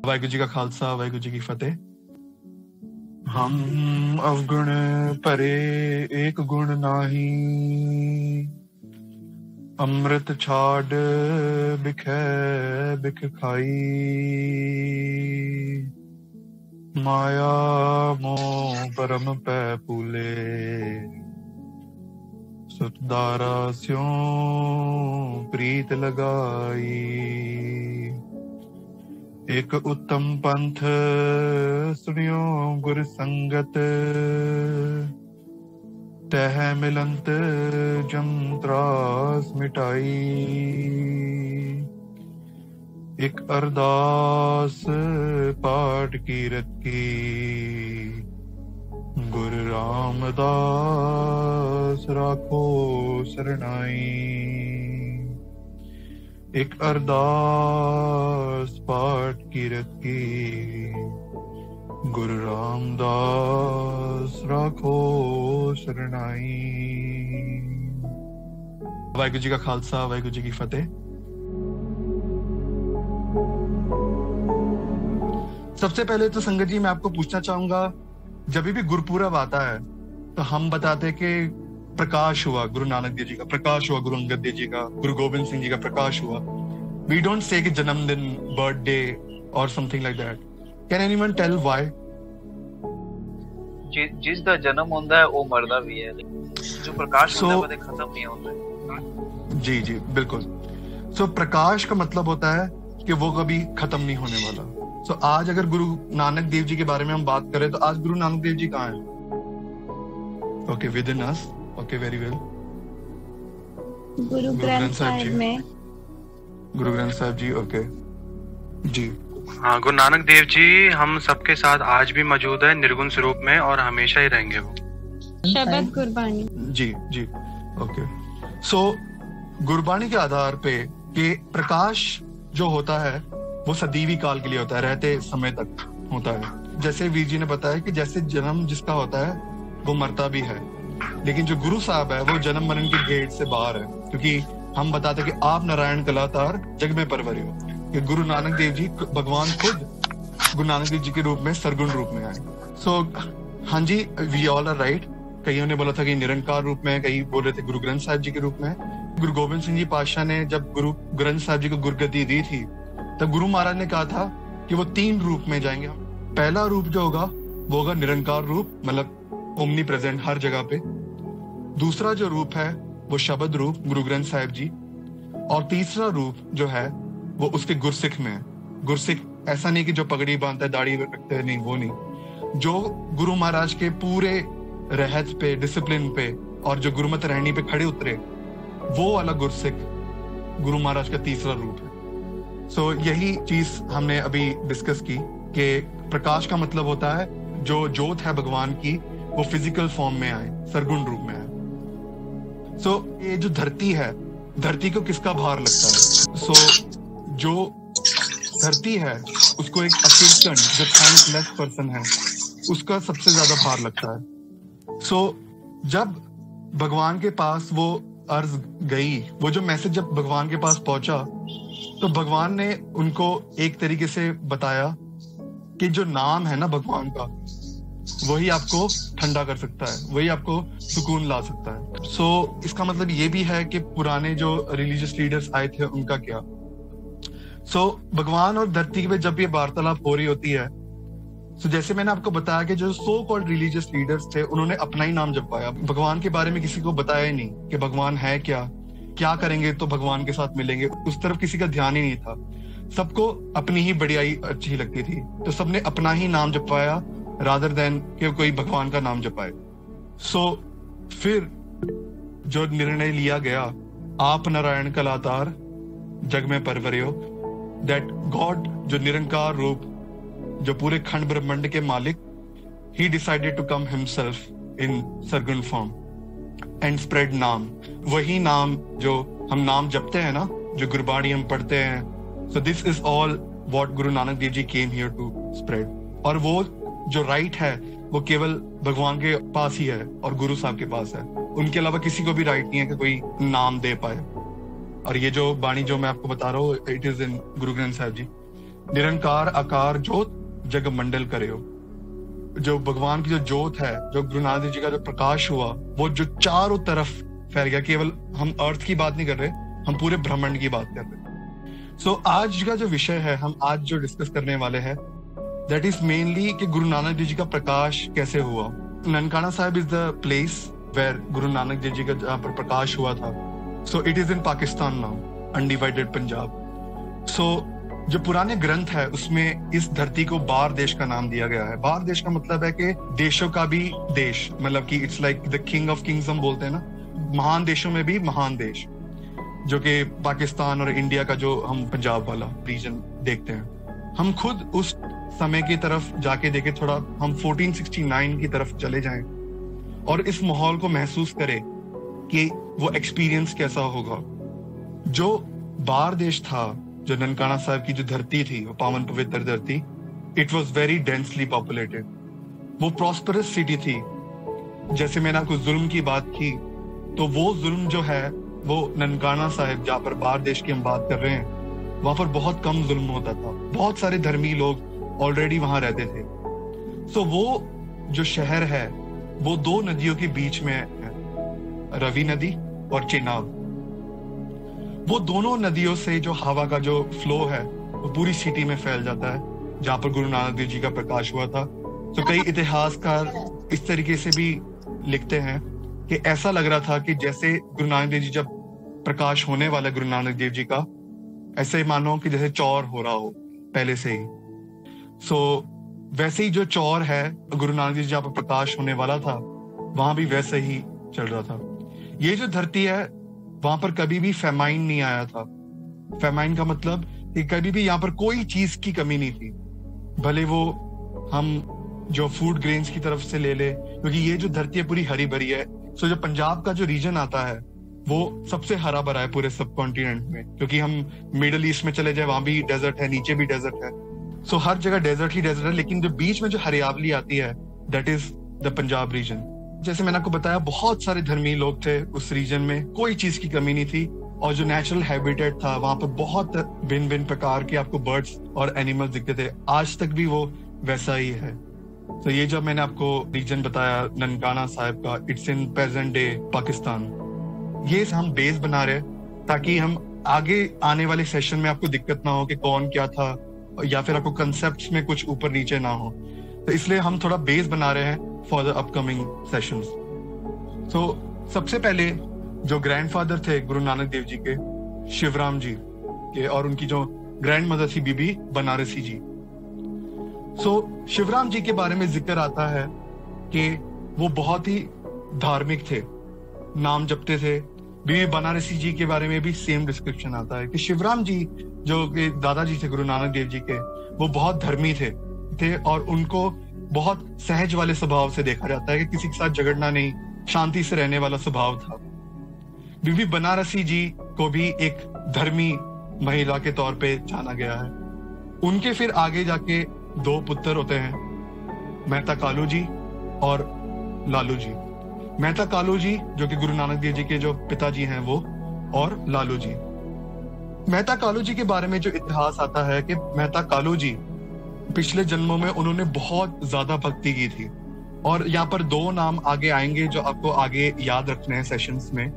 वाहिगुरू जी का खालसा, वाहिगुरू जी की फतेह। हम अवगुण परे एक गुण नाही, अमृत छाड़ बिखै बिख खाई। माया मोह परम पै पूले, सुतदारा स्यों प्रीत लगाई। एक उत्तम पंथ सुनियो गुर संगत, तह मिलंत जम त्रास मिटाई। एक अरदास पाठ कीरत की, गुरु रामदास राखो सरनाई। एक अरदास पाठ कीरत की, गुरु रामदास राखो शरणाई। वाहिगुरू जी का खालसा, वाहिगुरू जी की फतेह। सबसे पहले तो संगत जी मैं आपको पूछना चाहूंगा, जब भी गुरुपूरब आता है तो हम बताते कि प्रकाश हुआ, गुरु नानक देव जी का प्रकाश हुआ, गुरु अंगद देव जी का, गुरु गोबिंद सिंह जी का प्रकाश हुआ। वी डोंट से कि जन्मदिन, बर्थडे और something like that. Can anyone tell why? जिस दा जन्म होता है वो मरदा भी है, जो प्रकाश होता है वो खत्म नहीं होता है। जी जी बिल्कुल। सो प्रकाश का मतलब होता है कि वो कभी खत्म नहीं होने वाला। सो आज अगर गुरु नानक देव जी के बारे में हम बात करें तो आज गुरु नानक देव जी कहाँ हैं? Okay, with in us. Okay, very well. Guru Granth Sahib में। गुरु ग्रंथ साहिब जी, ओके जी। हाँ, गुरु नानक देव जी हम सबके साथ आज भी मौजूद है, निर्गुण स्वरूप में, और हमेशा ही रहेंगे वो। शब्द गुरबानी। जी जी, ओके। सो गुरबानी के आधार पे कि प्रकाश जो होता है वो सदीवी काल के लिए होता है, रहते समय तक होता है। जैसे वीर जी ने बताया कि जैसे जन्म जिसका होता है वो मरता भी है, लेकिन जो गुरु साहब है वो जन्म मरण के गेट से बाहर है, क्योंकि हम बताते कि आप नारायण कलातार जग में परवरे हो। कि गुरु नानक देव जी भगवान खुद गुरु नानक देव जी के रूप में सरगुण रूप में आए। सो हाँ जी, वी ऑल आर राइट। कईयों ने बोला था कि निरंकार रूप में, कई बोल रहे थे गुरु ग्रंथ साहिब जी के रूप में। गुरु गोबिंद सिंह जी पातशाह ने जब गुरु ग्रंथ साहिब जी को गुरगद्दी दी थी तब गुरु महाराज ने कहा था कि वो 3 रूप में जाएंगे। पहला रूप जो होगा वो होगा निरंकार रूप, मतलब ओमनी प्रेजेंट, हर जगह पे। दूसरा जो रूप है वो शब्द रूप, गुरु ग्रंथ साहिब जी। और तीसरा रूप जो है वो उसके गुरसिख में है। गुरसिख ऐसा नहीं कि जो पगड़ी बांधता है, दाढ़ी रखते हैं, नहीं, वो नहीं। जो गुरु महाराज के पूरे रहत पे, डिसिप्लिन पे और जो गुरुमत रहनी पे खड़े उतरे, वो वाला गुरसिख गुरु महाराज का तीसरा रूप है। सो यही चीज हमने अभी डिस्कस की कि प्रकाश का मतलब होता है जो ज्योत है भगवान की वो फिजिकल फॉर्म में आए, सरगुण रूप में आए। सो ये जो धरती है, धरती को किसका भार लगता है? सो जो धरती है उसको एक अकिर्तन, जो थैंकलेस पर्सन है, उसका सबसे ज्यादा भार लगता है। सो जब भगवान के पास वो अर्ज गई, वो जो मैसेज जब भगवान के पास पहुंचा तो भगवान ने उनको एक तरीके से बताया कि जो नाम है ना भगवान का, वही आपको ठंडा कर सकता है, वही आपको सुकून ला सकता है। सो इसका मतलब ये भी है कि पुराने जो रिलीजियस लीडर्स आए थे उनका क्या। सो भगवान और धरती पे जब ये वार्तालाप हो रही होती है, सो जैसे मैंने आपको बताया कि जो सो कॉल्ड रिलीजियस लीडर्स थे उन्होंने अपना ही नाम जपाया, भगवान के बारे में किसी को बताया ही नहीं कि भगवान है क्या करेंगे तो भगवान के साथ मिलेंगे, उस तरफ किसी का ध्यान ही नहीं था। सबको अपनी ही बढ़ियाई अच्छी लगती थी, तो सबने अपना ही नाम जपाया रादर देन कि कोई भगवान का नाम जपाए। सो फिर जो निर्णय लिया गया, आप नारायण कलातार जग में परवरे हो, दैट गॉड जो निरंकार रूप, जो पूरे खंड ब्रह्मांड के मालिक, he decided to come himself in sargun form and spread naam. वही नाम जो हम नाम जपते हैं ना, जो गुरबाणी हम पढ़ते हैं। So this is all what Guru Nanak Dev ji came here to spread. और वो जो राइट है वो केवल भगवान के पास ही है और गुरु साहब के पास है, उनके अलावा किसी को भी राइट नहीं है कि कोई नाम दे पाए। और ये जो बाणी जो मैं आपको बता रहा हूँ, इट इज इन गुरु ग्रंथ साहिब जी। निरंकार आकार जोत जग मंडल करे हो। जो भगवान की जो जोत है, जो गुरु नानक देव जी का जो प्रकाश हुआ, वो जो चारों तरफ फैल गया। केवल हम अर्थ की बात नहीं कर रहे, हम पूरे ब्रह्मांड की बात कर रहे। सो आज का जो विषय है, हम आज जो डिस्कस करने वाले हैं, दैट इज मेनली कि गुरु नानक देव जी का प्रकाश कैसे हुआ। Nankana Sahib is the place where Guru Nanak Dev ji का जहाँ पर प्रकाश हुआ था। So it is in Pakistan now, undivided Punjab. So जो पुराने ग्रंथ है उसमें इस धरती को बार देश का नाम दिया गया है। बार देश का मतलब है कि देशों का भी देश, मतलब कि it's like the king of Kings हम बोलते हैं ना, महान देशों में भी महान देश, जो कि पाकिस्तान और इंडिया का जो हम पंजाब वाला रीजन देखते हैं। हम खुद उस समय की तरफ जाके देखे, थोड़ा हम 1469 की तरफ चले जाएं और इस माहौल को महसूस करें कि वो एक्सपीरियंस कैसा होगा। जो बार देश था, जो ननकाना साहिब की जो धरती थी, वो पावन पवित्र धरती, it was very densely populated. वो प्रॉस्परस सिटी थी। जैसे मैंने आपको जुल्म की बात की, तो वो जुल्म जो है वो ननकाना साहिब, जहाँ पर बार देश की हम बात कर रहे हैं, वहां पर बहुत कम जुल्म होता था। बहुत सारे धर्मी लोग ऑलरेडी वहां रहते थे। सो वो जो शहर है वो दो नदियों के बीच में है, रवि नदी और चेनाब। वो दोनों नदियों से जो हवा का जो फ्लो है वो पूरी सिटी में फैल जाता है, जहाँ पर गुरु नानक देव जी का प्रकाश हुआ था। तो कई इतिहासकार इस तरीके से भी लिखते हैं कि ऐसा लग रहा था कि जैसे गुरु नानक देव जी जब प्रकाश होने वाला गुरु नानक देव जी का, ऐसे मानो कि जैसे चौर हो रहा हो पहले से ही। सो वैसे ही जो चौर है गुरु नानक देव जी जहाँ पर प्रकाश होने वाला था, वहां भी वैसे ही चल रहा था। ये जो धरती है, वहां पर कभी भी फेमाइन नहीं आया था। फेमाइन का मतलब कि कभी भी यहाँ पर कोई चीज की कमी नहीं थी, भले वो हम जो फूड ग्रेन्स की तरफ से ले ले, क्योंकि ये जो धरती है पूरी हरी भरी है। सो जो पंजाब का जो रीजन आता है वो सबसे हरा भरा है पूरे सब कॉन्टिनेंट में, क्योंकि हम मिडल ईस्ट में चले जाए, वहां भी डेजर्ट है, नीचे भी डेजर्ट है। सो हर जगह डेजर्ट ही डेजर्ट है, लेकिन जो बीच में जो हरियावली आती है, that is the Punjab region. जैसे मैंने आपको बताया, बहुत सारे धर्मी लोग थे उस रीजन में, कोई चीज की कमी नहीं थी। और जो नेचुरल हैबिटेट था वहां पर बहुत भिन्न भिन्न प्रकार के आपको बर्ड्स और एनिमल्स दिखते थे। आज तक भी वो वैसा ही है। तो ये जब मैंने आपको रीजन बताया ननकाना साहिब का, it's in present day Pakistan. ये हम बेस बना रहे ताकि हम आगे आने वाले सेशन में आपको दिक्कत ना हो कि कौन क्या था, या फिर आपको कंसेप्ट्स में कुछ ऊपर नीचे ना हो। तो इसलिए हम थोड़ा बेस बना रहे हैं फॉर द अपकमिंग सेशंस। सो सबसे पहले जो ग्रैंडफादर थे गुरु नानक देव जी के, शिवराम जी के, और उनकी जो ग्रैंड मदर थी बीबी बनारसी जी। सो शिवराम जी के बारे में जिक्र आता है कि वो बहुत ही धार्मिक थे, नाम जपते थे। बीबी बनारसी जी के बारे में भी सेम डिस्क्रिप्शन आता है कि शिवराम जी जो कि दादाजी थे गुरु नानक देव जी के, वो बहुत धर्मी थे और उनको बहुत सहज वाले स्वभाव से देखा जाता है कि किसी के साथ झगड़ना नहीं, शांति से रहने वाला स्वभाव था। बीबी बनारसी जी को भी एक धर्मी महिला के तौर पे जाना गया है। उनके फिर आगे जाके दो पुत्र होते हैं, मेहता कालू जी और लालू जी। मेहता कालू जी जो कि गुरु नानक देव जी के जो पिताजी हैं वो, और लालू जी। मेहता कालू जी के बारे में जो इतिहास आता है कि मेहता कालू जी पिछले जन्मों में उन्होंने बहुत ज्यादा भक्ति की थी। और यहाँ पर दो नाम आगे आएंगे जो आपको आगे याद रखने हैं सेशंस में।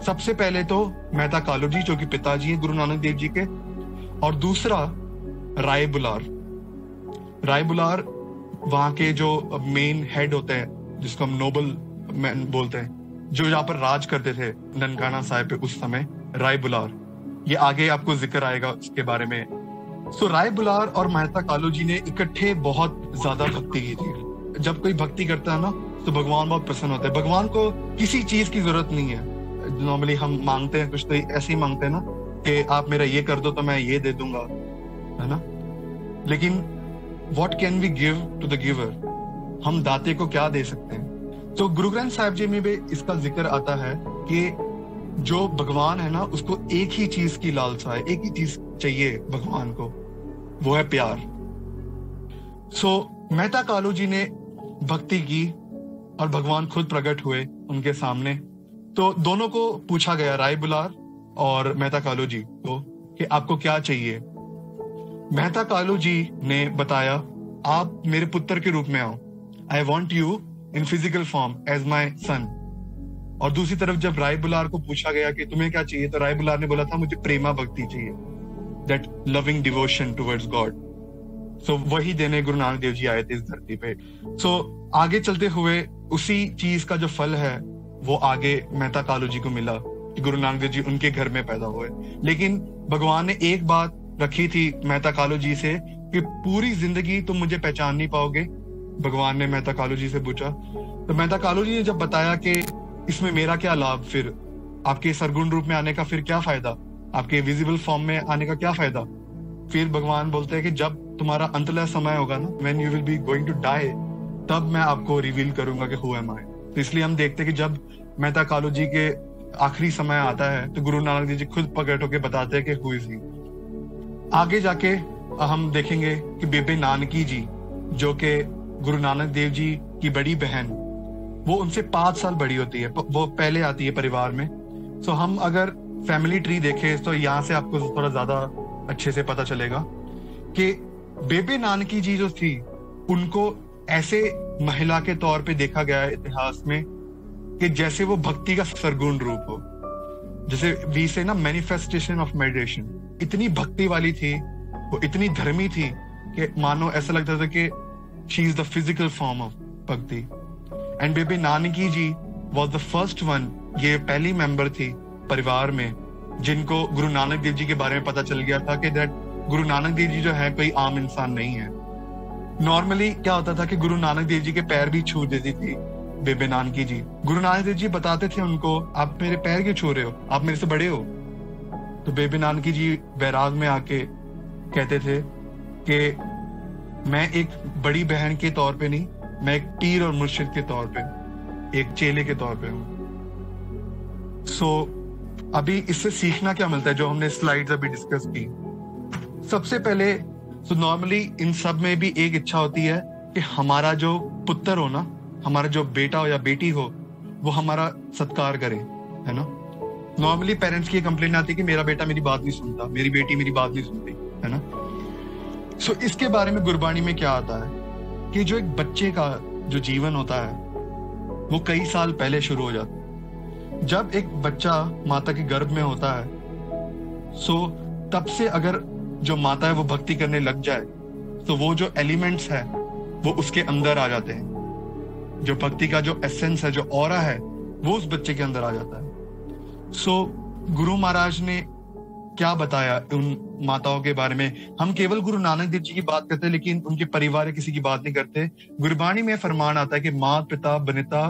सबसे पहले तो मेहता कालू जी जो कि पिताजी हैं गुरु नानक देव जी के, और दूसरा राय बुलार। राय बुलार वहां के जो मेन हेड होते हैं, जिसको हम नोबल मैन बोलते हैं, जो यहाँ पर राज करते थे ननकाना साहिब पे उस समय, राय बुलार। ये आगे आपको जिक्र आएगा उसके बारे में। सो राय बुलार और मेहता कालू जी ने इकट्ठे बहुत ज्यादा भक्ति की थी। जब कोई भक्ति करता है ना तो भगवान बहुत प्रसन्न होता है। भगवान को किसी चीज की जरूरत नहीं है। नॉर्मली हम मांगते हैं कुछ तो ऐसे ही मांगते हैं ना कि आप मेरा ये कर दो तो मैं ये दे दूंगा, है ना। लेकिन what can we give to the giver, हम दाते को क्या दे सकते हैं। तो गुरु ग्रंथ साहिब जी में भी इसका जिक्र आता है कि जो भगवान है ना उसको एक ही चीज की लालसा है, एक ही चीज चाहिए भगवान को, वो है प्यार। सो मेहता कालू जी ने भक्ति की और भगवान खुद प्रकट हुए उनके सामने। तो दोनों को पूछा गया, राय बुलार और मेहता कालू जी को, कि आपको क्या चाहिए। मेहता कालू जी ने बताया, आप मेरे पुत्र के रूप में आओ, I want you in physical form as my son. और दूसरी तरफ जब राय बुलार को पूछा गया कि तुम्हें क्या चाहिए, तो राय बुलार ने बोला था मुझे प्रेमा भक्ति चाहिए, that loving devotion towards God. So वही देने गुरु नानक देव जी आए थे इस धरती पे। सो आगे चलते हुए उसी चीज का जो फल है वो आगे मेहता कालू जी को मिला कि गुरु नानक देव जी उनके घर में पैदा हुए। लेकिन भगवान ने एक बात रखी थी मेहता कालू जी से कि पूरी जिंदगी तुम मुझे पहचान नहीं पाओगे। भगवान ने मेहता कालू जी से पूछा, तो मेहता कालू जी ने जब बताया कि इसमें मेरा क्या लाभ, फिर आपके सरगुण रूप में आने का फिर क्या फायदा, आपके विजिबल फॉर्म में आने का क्या फायदा, फिर भगवान बोलते हैं कि जब तुम्हारा अंतलय समय होगा ना, when you will be going to die, तब मैं आपको रिवील करूंगा कि हु एम आई। तो इसलिए हम देखते हैं कि जब मेहता कालू जी के आखिरी समय आता है तो गुरु नानक देव जी खुद प्रकट होकर बताते हैं कि हु इज ही। आगे जाके हम देखेंगे कि बेबे नानकी जी, जो कि गुरु नानक देव जी की बड़ी बहन, वो उनसे 5 साल बड़ी होती है, वो पहले आती है परिवार में। सो हम अगर फैमिली ट्री देखें तो यहाँ से आपको थोड़ा ज्यादा अच्छे से पता चलेगा कि बेबे नानकी जी जो थी, उनको ऐसे महिला के तौर पे देखा गया है इतिहास में कि जैसे वो भक्ति का सरगुण रूप हो, जैसे वी से ना मैनिफेस्टेशन ऑफ मेडिटेशन। इतनी भक्ति वाली थी, वो इतनी धर्मी थी कि मानो ऐसा लगता था कि she is the physical form of bhakti. And Bebe Nanaki ji was the first one, ये पहली मेंबर थी परिवार में जिनको गुरु नानक देव जी के बारे में पता चल गया था कि दैट गुरु नानक देव जी जो है कोई आम इंसान नहीं है। नॉर्मली क्या होता था कि गुरु नानक देव जी के पैर भी छू देती थी बेबे नानकी जी। गुरु नानक देव जी बताते थे उनको, आप मेरे पैर क्यों छू रहे हो, आप मेरे से बड़े हो। तो बेबे नानकी जी बैराग में आके कहते थे कि मैं एक बड़ी बहन के तौर पे नहीं, मैं एक पीर और मुर्शिद के तौर पे, एक चेले के तौर पे हूं। सो अभी इससे सीखना क्या मिलता है जो हमने स्लाइड्स अभी डिस्कस की। सबसे पहले तो नॉर्मली इन सब में भी एक इच्छा होती है कि हमारा जो पुत्र हो ना, हमारा जो बेटा हो या बेटी हो, वो हमारा सत्कार करे, है ना। नॉर्मली पेरेंट्स की कंप्लेंट आती है कि मेरा बेटा मेरी बात नहीं सुनता, मेरी बेटी मेरी बात नहीं सुनती, है ना। सो इसके बारे में गुरबाणी में क्या आता है कि जो एक बच्चे का जो जीवन होता है वो कई साल पहले शुरू हो जाता है। जब एक बच्चा माता के गर्भ में होता है, सो तब से अगर जो माता है वो भक्ति करने लग जाए तो वो जो एलिमेंट्स है वो उसके अंदर आ जाते हैं। जो भक्ति का जो एसेंस है, जो ऑरा है, वो उस बच्चे के अंदर आ जाता है। सो गुरु महाराज ने क्या बताया उन माताओं के बारे में। हम केवल गुरु नानक देव जी की बात करते हैं लेकिन उनके परिवार किसी की बात नहीं करते। गुरबाणी में फरमान आता है कि मात पिता बनिता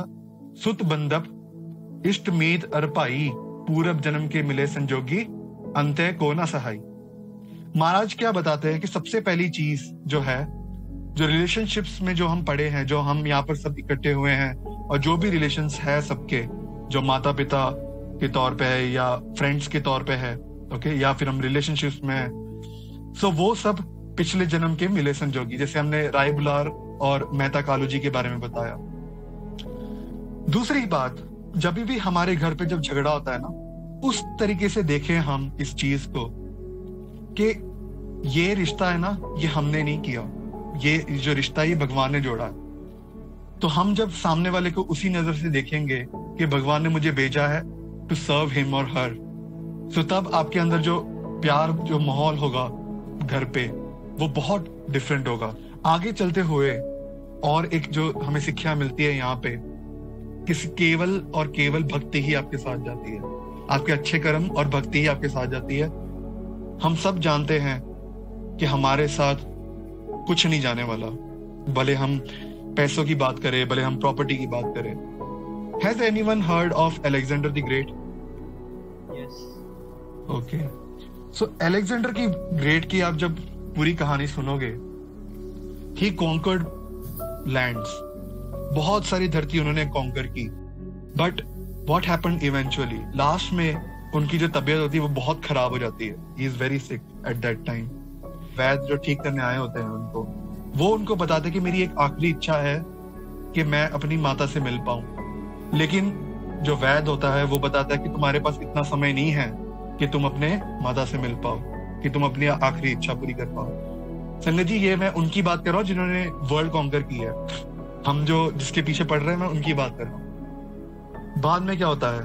सुत बंदप इष्ट मीत अर भाई पूरब जन्म के मिले संजोगी अंत्य को ना सहाई। महाराज क्या बताते हैं कि सबसे पहली चीज जो है, जो रिलेशनशिप्स में जो हम पढ़े हैं, जो हम यहाँ पर सब इकट्ठे हुए हैं और जो भी रिलेशंस है सबके, जो माता पिता के तौर पे है या फ्रेंड्स के तौर पे है, ओके, या फिर हम रिलेशनशिप्स में है, सो वो सब पिछले जन्म के मिले संजोगी, जैसे हमने राय बुलार और मेहता कालू जी के बारे में बताया। दूसरी बात, जब भी हमारे घर पे जब झगड़ा होता है ना, उस तरीके से देखें हम इस चीज को कि ये रिश्ता है ना, ये हमने नहीं किया, ये जो रिश्ता ये भगवान ने जोड़ा है। तो हम जब सामने वाले को उसी नजर से देखेंगे कि भगवान ने मुझे भेजा है टू सर्व हिम और हर, तो तब आपके अंदर जो प्यार, जो माहौल होगा घर पे, वो बहुत डिफरेंट होगा। आगे चलते हुए और एक जो हमें शिक्षा मिलती है यहाँ पे, कि केवल और केवल भक्ति ही आपके साथ जाती है, आपके अच्छे कर्म और भक्ति ही आपके साथ जाती है। हम सब जानते हैं कि हमारे साथ कुछ नहीं जाने वाला, भले हम पैसों की बात करें, भले हम प्रॉपर्टी की बात करें। Has anyone heard of Alexander the Great? Yes. Okay. So Alexander की ग्रेट की आप जब पूरी कहानी सुनोगे, he conquered lands, बहुत सारी धरती उन्होंने कॉन्कर की, but what happened eventually? Last में उनकी जो तबीयत होती है वो बहुत खराब हो जाती है। He is very sick at that time. वैद्य जो ठीक करने आए होते हैं उनको बताते कि मेरी एक आखिरी इच्छा है कि मैं अपनी माता से मिल पाऊं, लेकिन जो वैद्य होता है वो बताता है कि तुम्हारे पास इतना समय नहीं है कि तुम अपने माता से मिल पाओ। कि तुम अपनी आखिरी इच्छा पूरी कर पाओ। संगत जी, ये मैं उनकी बात कर रहा हूँ जिन्होंने वर्ल्ड कॉन्कर की है। हम जो जिसके पीछे पड़ रहे हैं, मैं उनकी बात कर रहा हूँ। बाद में क्या होता है,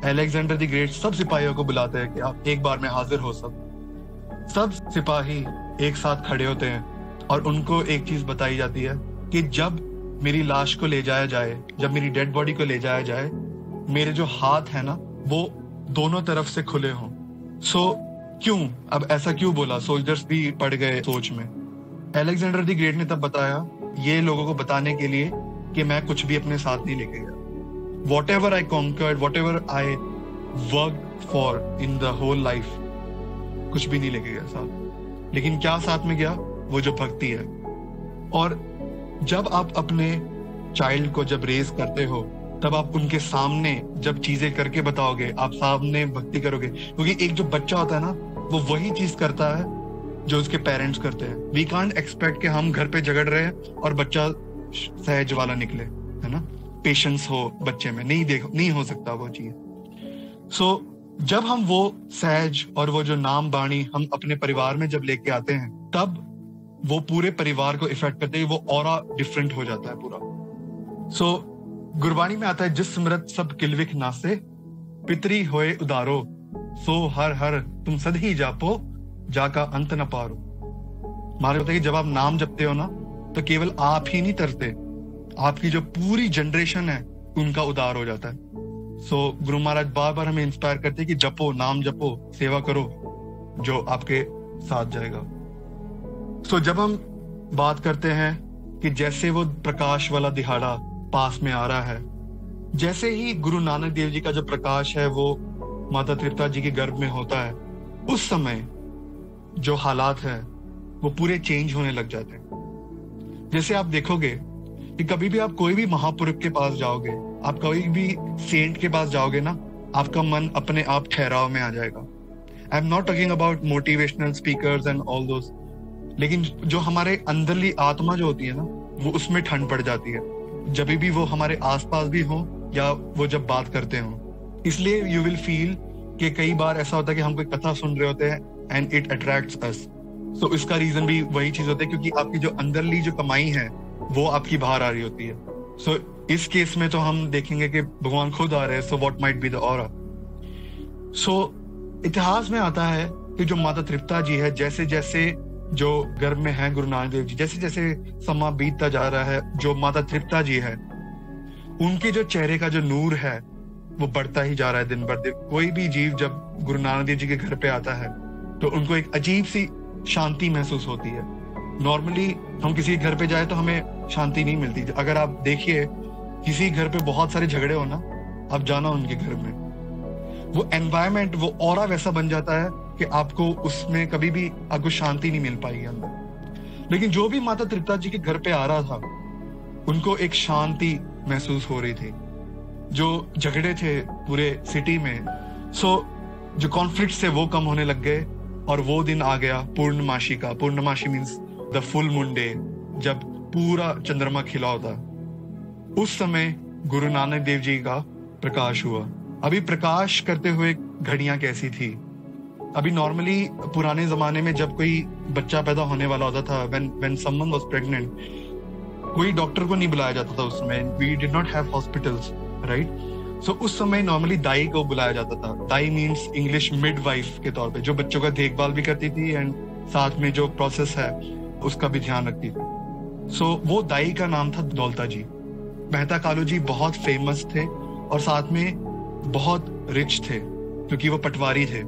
अलेक्जेंडर द ग्रेट सब सिपाहियों को बुलाते हैं कि आप एक बार में हाजिर हो। सब सिपाही एक साथ खड़े होते हैं और उनको एक चीज बताई जाती है कि जब मेरी लाश को ले जाया जाए, जब मेरी डेड बॉडी को ले जाया जाए, मेरे जो हाथ है ना वो दोनों तरफ से खुले हों। क्यों, अब ऐसा क्यों बोला? सोल्जर्स भी पड़ गए सोच में। अलेक्जेंडर द ग्रेट ने तब बताया ये लोगों को बताने के लिए कि मैं कुछ भी अपने साथ नहीं लेके गया। Whatever I conquered, whatever I worked for in the whole life, कुछ भी नहीं लेके गया साथ। लेकिन क्या साथ में गया? वो जो भक्ति है। और जब आप अपने चाइल्ड को जब रेज करते हो, तब आप उनके सामने जब चीजें करके बताओगे, आप सामने भक्ति करोगे, क्योंकि एक जो बच्चा होता है ना, वो वही चीज करता है जो उसके पेरेंट्स करते हैं। वी कांट एक्सपेक्ट कि हम घर पे झगड़ रहे हैं और बच्चा सहज वाला निकले, है ना, पेशेंस हो बच्चे में, नहीं हो सकता वो चीज। जब हम वो सहज और वो जो नाम बाणी हम अपने परिवार में जब लेके आते हैं, तब वो पूरे परिवार को इफेक्ट करते हैं, वो ऑरा डिफरेंट हो जाता है पूरा। गुरबाणी में आता है, जिस स्मृत सब किलविख नासे, पितरी होए उदारो, सो हर हर तुम सदी जापो, जाका अंत न पारो। मारे होता है कि जब आप नाम जपते हो ना, तो केवल आप ही नहीं तरते, आपकी जो पूरी जनरेशन है उनका उद्धार हो जाता है। गुरु महाराज बार बार हमें इंस्पायर करते हैं कि जपो, नाम जपो, सेवा करो, जो आपके साथ जाएगा। जब हम बात करते हैं कि जैसे वो प्रकाश वाला दिहाड़ा पास में आ रहा है, जैसे ही गुरु नानक देव जी का जो प्रकाश है वो माता तृप्ता जी के गर्भ में होता है, उस समय जो हालात है वो पूरे चेंज होने लग जाते हैं। जैसे आप देखोगे कि कभी भी आप कोई भी महापुरुष के पास जाओगे, आप कोई भी सेंट के पास जाओगे ना, आपका मन अपने आप ठहराव में आ जाएगा। I am not talking about motivational speakers and all those, लेकिन जो हमारे अंदरली आत्मा जो होती है ना, वो उसमें ठंड पड़ जाती है जब भी वो हमारे आसपास भी हो या वो जब बात करते हो। इसलिए यू विल फील कि कई बार ऐसा होता है कि हम कोई कथा सुन रहे होते हैं एंड इट अट्रैक्ट्स अस। इसका रीजन भी वही चीज होता है, क्योंकि आपकी जो अंदरली जो कमाई है वो आपकी बाहर आ रही होती है। इस केस में तो हम देखेंगे कि भगवान खुद आ रहे हैं। What might be the aura. इतिहास में आता है कि जो माता तृप्ता जी है, जैसे जैसे जो गर्भ में है गुरु नानक देव जी, जैसे जैसे समा बीतता जा रहा है, जो माता तृप्ता जी है उनके जो चेहरे का जो नूर है वो बढ़ता ही जा रहा है दिन भर दिन। कोई भी जीव जब गुरु नानक देव जी के घर पे आता है तो उनको एक अजीब सी शांति महसूस होती है। नॉर्मली हम किसी घर पे जाए तो हमें शांति नहीं मिलती। अगर आप देखिए किसी घर पे बहुत सारे झगड़े हो ना, आप जाना उनके घर में, वो एनवायरमेंट, वो ऑरा वैसा बन जाता है कि आपको उसमें कभी भी आपको शांति नहीं मिल पाएगी अंदर। लेकिन जो भी माता तृप्ता जी के घर पे आ रहा था, उनको एक शांति महसूस हो रही थी। जो झगड़े थे पूरे सिटी में, जो कॉन्फ्लिक्ट थे वो कम होने लग गए। और वो दिन आ गया पूर्णमासी का। पूर्णमासी means the full moon day, जब पूरा चंद्रमा खिला होता। उस समय गुरु नानक देव जी का प्रकाश हुआ। अभी प्रकाश करते हुए घड़ियां कैसी थी? अभी नॉर्मली पुराने जमाने में जब कोई बच्चा पैदा होने वाला होता था, when someone was pregnant, कोई डॉक्टर को नहीं बुलाया जाता था। उस समय we did not have hospitals, right? उस समय नॉर्मली दाई को बुलाया जाता था। दाई मीन्स इंग्लिश मिडवाइफ के तौर पे, जो बच्चों का देखभाल भी करती थी एंड साथ में जो प्रोसेस है उसका भी ध्यान रखती थी। वो दाई का नाम था दौलता जी। मेहता कालू जी बहुत फेमस थे और साथ में बहुत रिच थे क्योंकि वो पटवारी थे।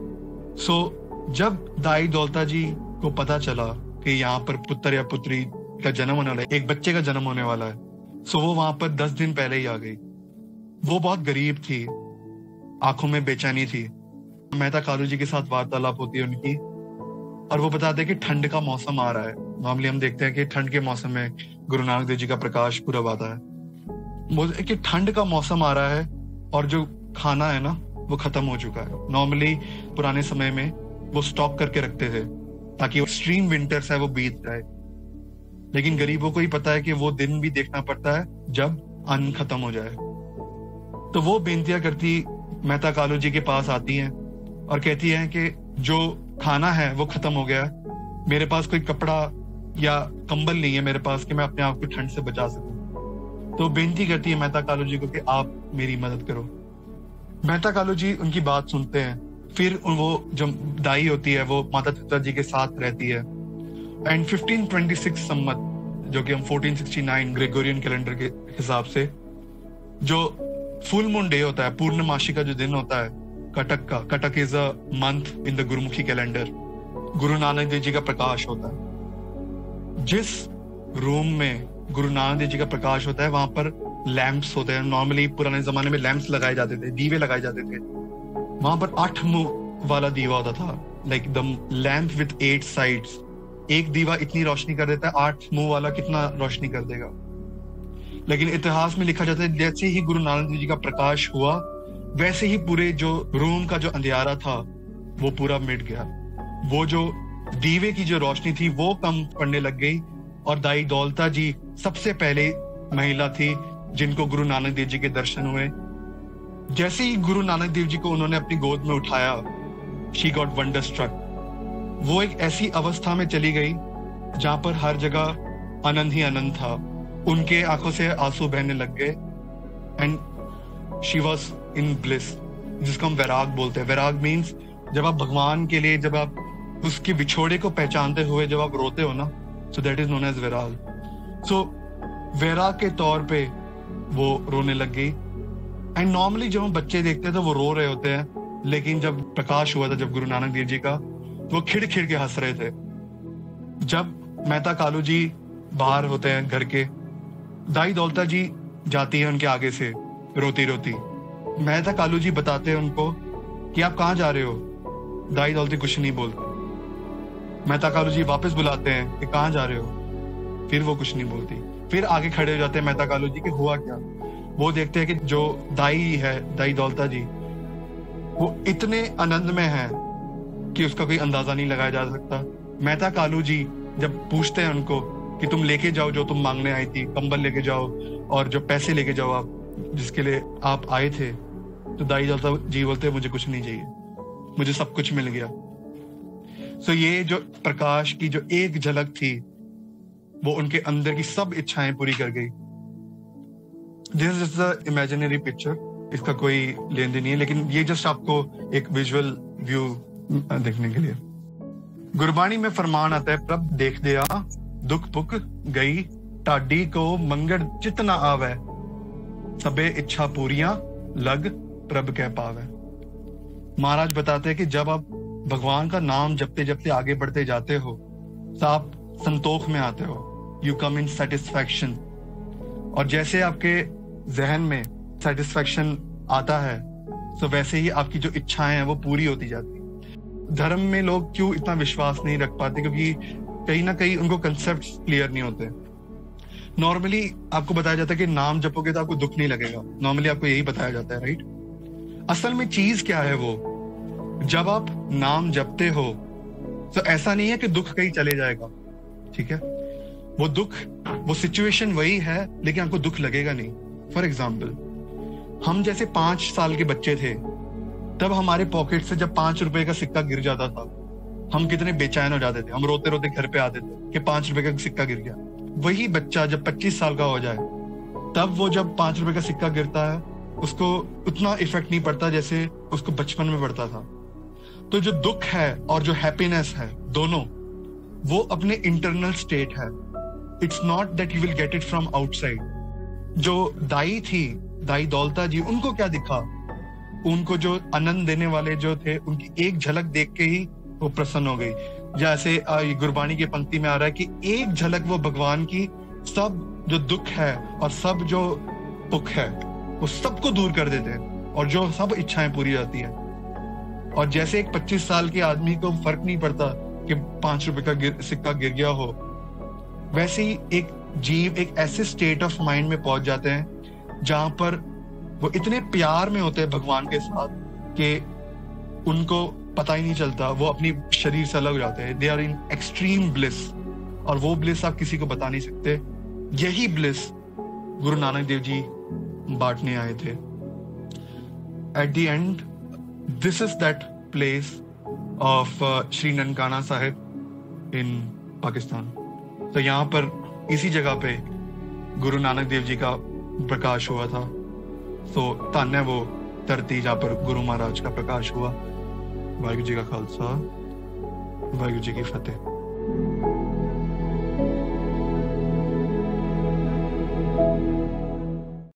जब दाई दौलता जी को पता चला कि यहाँ पर पुत्र या पुत्री का जन्म होने वाला है, एक बच्चे का जन्म होने वाला है, वो वहां पर 10 दिन पहले ही आ गई। वो बहुत गरीब थी, आंखों में बेचैनी थी। मेहता कालू जी के साथ वार्तालाप होती है उनकी, और वो बताते हैं कि ठंड का मौसम आ रहा है। नॉर्मली हम देखते हैं कि ठंड के मौसम में गुरु नानक देव जी का प्रकाश पूरा आता है। बोलते कि ठंड का मौसम आ रहा है और जो खाना है ना वो खत्म हो चुका है। नॉर्मली पुराने समय में वो स्टॉक करके रखते थे ताकि एक्सट्रीम विंटर्स है वो बीत जाए। लेकिन गरीबों को ही पता है कि वो दिन भी देखना पड़ता है जब अन्न खत्म हो जाए। तो वो बेनतियां करती मेहता कालू जी के पास आती हैं और कहती हैं कि जो खाना है वो खत्म हो गया, मेरे पास कोई कपड़ा या कंबल नहीं है मेरे पास कि मैं अपने आप को ठंड से बचा सकूं। तो बेनती करती है मेहता कालू जी को कि आप मेरी मदद करो। मेहता कालू जी उनकी बात सुनते हैं। फिर वो जो दाई होती है वो माता चित्रा जी के साथ रहती है। एंड 1526 सम्मत, जो कि हम 1469 ग्रेगोरियन कैलेंडर के हिसाब से, जो फुल मून डे होता है, पूर्णमासी का जो दिन होता है कटक का, Cuttack is a month in the Gurmukhi calendar, गुरु नानक देव जी का प्रकाश होता है। जिस रूम में गुरु नानक देव जी का प्रकाश होता है वहां पर लैंप्स होते हैं। नॉर्मली पुराने जमाने में लैंप्स लगाए जाते थे, दीवे लगाए जाते थे। वहां पर 8 मुंह वाला दीवा होता था, like the lamp with 8 sides. एक दीवा इतनी रोशनी कर देता है, 8 मुंह वाला कितना रोशनी कर देगा। लेकिन इतिहास में लिखा जाता है जैसे ही गुरु नानक देव जी का प्रकाश हुआ वैसे ही पूरे जो रूम का जो अंधियारा था वो पूरा मिट गया। वो जो दीवे की जो रोशनी थी वो कम पड़ने लग गई। और दाई दौलता जी सबसे पहले महिला थी जिनको गुरु नानक देव जी के दर्शन हुए। जैसे ही गुरु नानक देव जी को उन्होंने अपनी गोद में उठाया, शी गॉट वंडर स्ट्रक। वो एक ऐसी अवस्था में चली गई जहां पर हर जगह आनंद ही आनंद था। उनके आंखों से आंसू बहने लग गए and she was in bliss, जिसको हम वैराग बोलते हैं। वैराग मीन्स जब आप भगवान के लिए, जब आप उसके बिछोड़े को पहचानते हुए जब आप रोते हो ना, so that is known as vairag. So वैराग के तौर पे वो रोने लग गई। एंड नॉर्मली जब हम बच्चे देखते हैं तो वो रो रहे होते हैं, लेकिन जब प्रकाश हुआ था जब गुरु नानक देव जी का, वो खिड़ खिड़ के हंस रहे थे। जब मेहता कालू जी बाहर होते हैं घर के, दाई दौलता जी जाती है उनके आगे से रोती रोती। मेहता कालू जी बताते हैं उनको कि आप कहाँ जा रहे हो। दाई दौलती कुछ नहीं बोलती। मेहता कालू जी वापस बुलाते हैं कि कहाँ जा रहे हो, फिर वो कुछ नहीं बोलती। फिर आगे खड़े हो जाते हैं मेहता कालू जी कि हुआ क्या। वो देखते हैं कि जो दाई है, दाई दौलता जी, वो इतने आनंद में है कि उसका कोई अंदाजा नहीं लगाया जा सकता। मेहता कालू जी जब पूछते हैं उनको कि तुम लेके जाओ जो तुम मांगने आई थी, कंबल लेके जाओ और जो पैसे लेके जाओ आप जिसके लिए आप आए थे, तो दाई दौलता जी बोलते हैं मुझे कुछ नहीं चाहिए, मुझे सब कुछ मिल गया। सो ये जो प्रकाश की जो एक झलक थी वो उनके अंदर की सब इच्छाएं पूरी कर गई। This is the imaginary picture, इसका कोई लेन देन नहीं है, लेकिन ये जस्ट आपको एक विजुअल व्यू देखने के लिए। गुरबाणी में फरमान आता है, प्रभ देख दिया दुख पुक गई, टाडी को मंगड़ जितना आवे, सबे इच्छा पूरियां लग प्रभ कह पावे। महाराज बताते हैं कि जब आप भगवान का नाम जपते जपते आगे बढ़ते जाते हो तो आप संतोष में आते हो, यू कम इन सेटिस्फैक्शन। और जैसे आपके जहन में सेटिस्फैक्शन आता है तो वैसे ही आपकी जो इच्छाएं हैं वो पूरी होती जाती है। धर्म में लोग क्यों इतना विश्वास नहीं रख पाते? क्योंकि कहीं ना कहीं उनको कंसेप्ट क्लियर नहीं होते। नॉर्मली आपको बताया जाता है कि नाम जपोगे तो आपको दुख नहीं लगेगा, नॉर्मली आपको यही बताया जाता है, राइट? असल में चीज क्या है वो, जब आप नाम जपते हो तो ऐसा नहीं है कि दुख कहीं चले जाएगा, ठीक है? वो दुख, वो सिचुएशन वही है लेकिन आपको दुख लगेगा नहीं। फॉर एग्जाम्पल, हम जैसे 5 साल के बच्चे थे तब हमारे पॉकेट से जब 5 रुपए का सिक्का गिर जाता था हम कितने बेचैन हो जाते थे, हम रोते रोते घर पे आते थे कि 5 रुपए का सिक्का गिर गया। वही बच्चा जब 25 साल का हो जाए तब वो जब 5 रुपए का सिक्का गिरता है उसको उतना इफेक्ट नहीं पड़ता जैसे उसको बचपन में पड़ता था। तो जो दुख है और जो हैप्पीनेस है दोनों वो अपने इंटरनल स्टेट है। It's not that you will get it from outside. जो दाई थी, दाई दौलता जी, उनको क्या दिखा? उनको जो आनंद देने वाले जो थे उनकी एक झलक देख के ही वो प्रसन्न हो गई। जैसे गुरबाणी की पंक्ति में आ रहा है कि एक झलक वो भगवान की सब जो दुख है और सब जो दुख है वो सबको दूर कर देते हैं और जो सब इच्छाएं पूरी जाती है। और जैसे एक 25 साल के आदमी को फर्क नहीं पड़ता कि 5 रुपए का सिक्का गिर गया हो, वैसे ही एक जीव एक ऐसे स्टेट ऑफ माइंड में पहुंच जाते हैं जहां पर वो इतने प्यार में होते हैं भगवान के साथ कि उनको पता ही नहीं चलता, वो अपनी शरीर से अलग हो जाते हैं। They are in extreme bliss, और वो ब्लिस आप किसी को बता नहीं सकते। यही ब्लिस गुरु नानक देव जी बांटने आए थे। At the end, this is that place of Shri Nankana Sahib in Pakistan. तो यहाँ पर इसी जगह पे गुरु नानक देव जी का प्रकाश हुआ था। तो धन है वो धरती जहाँ पर गुरु महाराज का प्रकाश हुआ। वाहिगुरू जी का खालसा, वाहिगुरू जी की फतेह।